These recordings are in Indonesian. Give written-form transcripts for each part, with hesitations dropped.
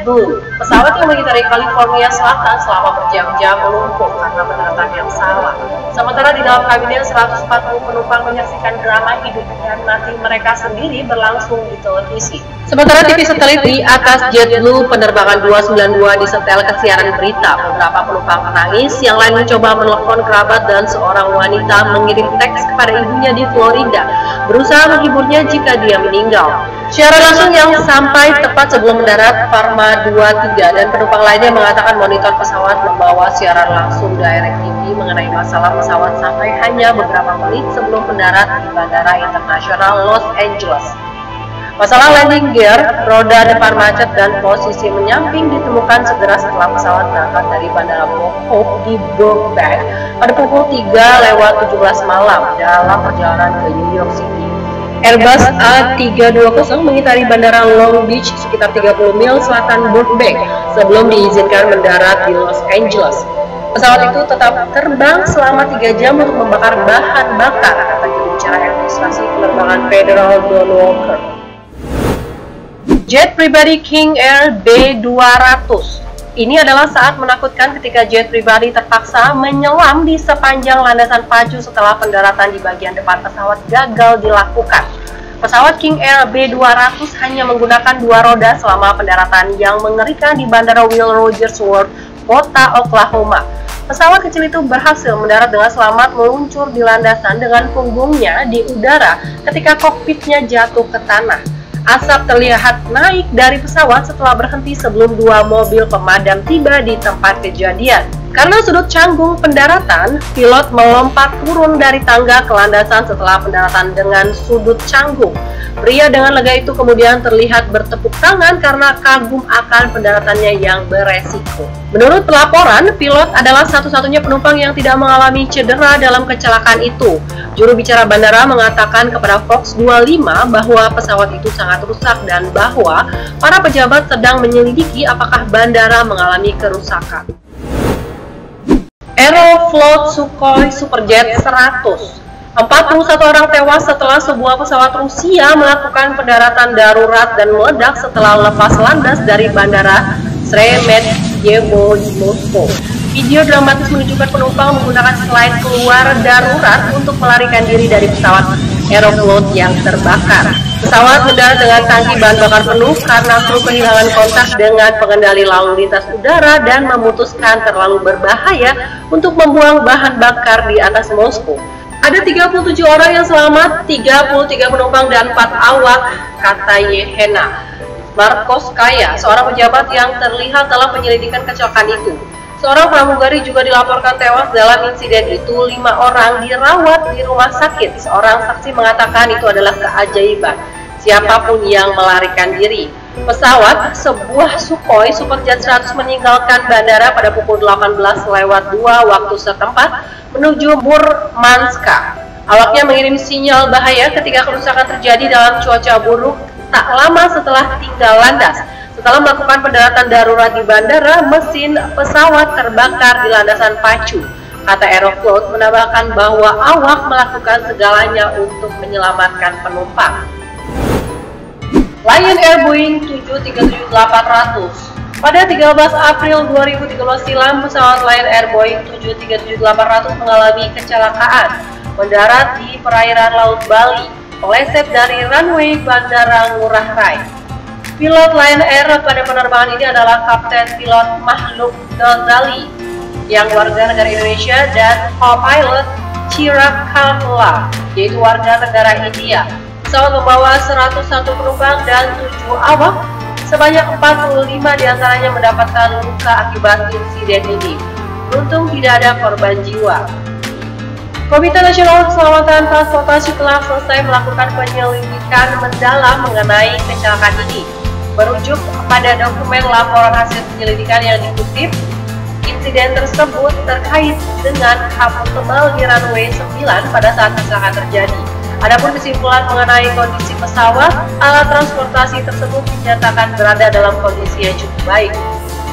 JetBlue. Pesawat yang mengitari California Selatan selama berjam-jam melumpuh karena pendaratan yang salah. Sementara di dalam kabinnya 140 penumpang menyaksikan drama hidup dan mati mereka sendiri berlangsung di televisi. Sementara TV satelit di atas JetBlue penerbangan 292 disetel ke siaran berita. Beberapa penumpang menangis, yang lain mencoba menelpon kerabat dan seorang wanita mengirim teks kepada ibunya di Florida, berusaha menghiburnya jika dia meninggal. Siaran langsung yang sampai tepat sebelum mendarat Pharma 23 dan penumpang lainnya mengatakan monitor pesawat membawa siaran langsung direct TV mengenai masalah pesawat sampai hanya beberapa menit sebelum mendarat di Bandara Internasional Los Angeles. Masalah landing gear, roda depan macet dan posisi menyamping ditemukan segera setelah pesawat berangkat dari Bandara Hope di Burbank pada pukul 3:17 malam dalam perjalanan ke New York City. Airbus A320 mengitari Bandara Long Beach sekitar 30 mil selatan Burbank sebelum diizinkan mendarat di Los Angeles. Pesawat itu tetap terbang selama 3 jam untuk membakar bahan bakar, kata juru bicara administrasi penerbangan Federal Don Walker. Jet pribadi King Air B200. Ini adalah saat menakutkan ketika jet pribadi terpaksa menyelam di sepanjang landasan pacu setelah pendaratan di bagian depan pesawat gagal dilakukan. Pesawat King Air B200 hanya menggunakan 2 roda selama pendaratan yang mengerikan di Bandara Will Rogers World, kota Oklahoma. Pesawat kecil itu berhasil mendarat dengan selamat meluncur di landasan dengan punggungnya di udara ketika kokpitnya jatuh ke tanah. Asap terlihat naik dari pesawat setelah berhenti sebelum 2 mobil pemadam tiba di tempat kejadian. Karena sudut canggung pendaratan, pilot melompat turun dari tangga ke landasan setelah pendaratan dengan sudut canggung. Pria dengan lega itu kemudian terlihat bertepuk tangan karena kagum akan pendaratannya yang beresiko. Menurut pelaporan, pilot adalah satu-satunya penumpang yang tidak mengalami cedera dalam kecelakaan itu. Juru bicara bandara mengatakan kepada Fox 25 bahwa pesawat itu sangat rusak dan bahwa para pejabat sedang menyelidiki apakah bandara mengalami kerusakan. Aeroflot Sukhoi Superjet 100. 41 orang tewas setelah sebuah pesawat Rusia melakukan pendaratan darurat dan meledak setelah lepas landas dari Bandara Sheremetyevo di Moskow. Video dramatis menunjukkan penumpang menggunakan slide keluar darurat untuk melarikan diri dari pesawat Aeroflot yang terbakar. Pesawat mendarat dengan tangki bahan bakar penuh karena kru kehilangan kontak dengan pengendali lalu lintas udara dan memutuskan terlalu berbahaya untuk membuang bahan bakar di atas Moskow. Ada 37 orang yang selamat, 33 penumpang dan 4 awak, kata Yelena Markovskaya, seorang pejabat yang terlihat dalam penyelidikan kecelakaan itu. Seorang pramugari juga dilaporkan tewas dalam insiden itu. 5 orang dirawat di rumah sakit. Seorang saksi mengatakan itu adalah keajaiban siapapun yang melarikan diri. Pesawat, sebuah Sukhoi Superjet 100 meninggalkan bandara pada pukul 18:02 waktu setempat menuju Murmansk. Awaknya mengirim sinyal bahaya ketika kerusakan terjadi dalam cuaca buruk tak lama setelah tinggal landas. Setelah melakukan pendaratan darurat di bandara, mesin pesawat terbakar di landasan pacu. Kata Aeroflot menambahkan bahwa awak melakukan segalanya untuk menyelamatkan penumpang. Lion Air Boeing 737-800. Pada 13 April 2013 silam, pesawat Lion Air Boeing 737-800 mengalami kecelakaan mendarat di perairan Laut Bali, meleset dari runway Bandara Ngurah Rai. Pilot Lion Air pada penerbangan ini adalah Kapten Pilot Mahluk Ghazali yang warga negara Indonesia dan co-pilot Chirag Khalila yaitu warga negara India. Pesawat membawa 101 penumpang dan 7 awak. Sebanyak 45 diantaranya mendapatkan luka akibat insiden ini. Beruntung tidak ada korban jiwa. Komite Nasional Keselamatan Transportasi telah selesai melakukan penyelidikan mendalam mengenai kecelakaan ini. Merujuk pada dokumen laporan hasil penyelidikan yang dikutip, insiden tersebut terkait dengan kabut tebal di runway 9 pada saat kecelakaan terjadi. Adapun kesimpulan mengenai kondisi pesawat, alat transportasi tersebut dinyatakan berada dalam kondisi yang cukup baik.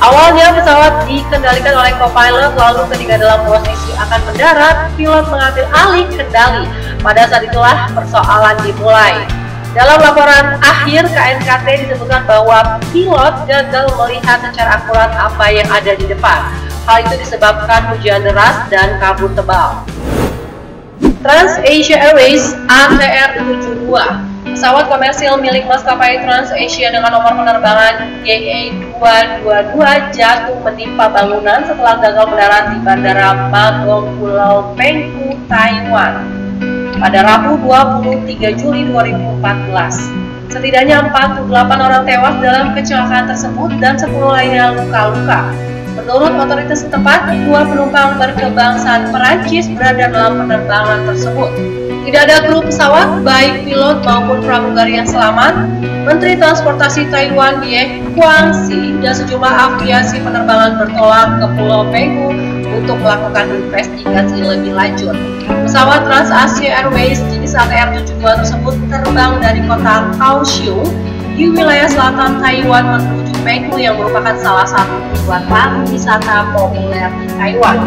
Awalnya pesawat dikendalikan oleh co-pilot, lalu ketika dalam posisi akan mendarat, pilot mengambil alih kendali. Pada saat itulah persoalan dimulai. Dalam laporan akhir KNKT disebutkan bahwa pilot gagal melihat secara akurat apa yang ada di depan. Hal itu disebabkan hujan deras dan kabut tebal. TransAsia Airways ATR-72, pesawat komersil milik maskapai TransAsia dengan nomor penerbangan GA222 jatuh menimpa bangunan setelah gagal mendarat di Bandara Bagong Pulau Penghu, Taiwan pada Rabu 23 Juli 2014. Setidaknya 48 orang tewas dalam kecelakaan tersebut dan 10 lainnya luka-luka. Menurut otoritas setempat, 2 penumpang berkebangsaan Perancis berada dalam penerbangan tersebut. Tidak ada kru pesawat, baik pilot maupun pramugari yang selamat. Menteri Transportasi Taiwan Ye Guangxi dan sejumlah aviasi penerbangan bertolak ke Pulau Penghu untuk melakukan investigasi lebih lanjut. Pesawat TransAsia Airways jenis ATR-72 tersebut terbang dari kota Kaohsiung di wilayah selatan Taiwan menuju Penghu yang merupakan salah satu tujuan pariwisata populer di Taiwan.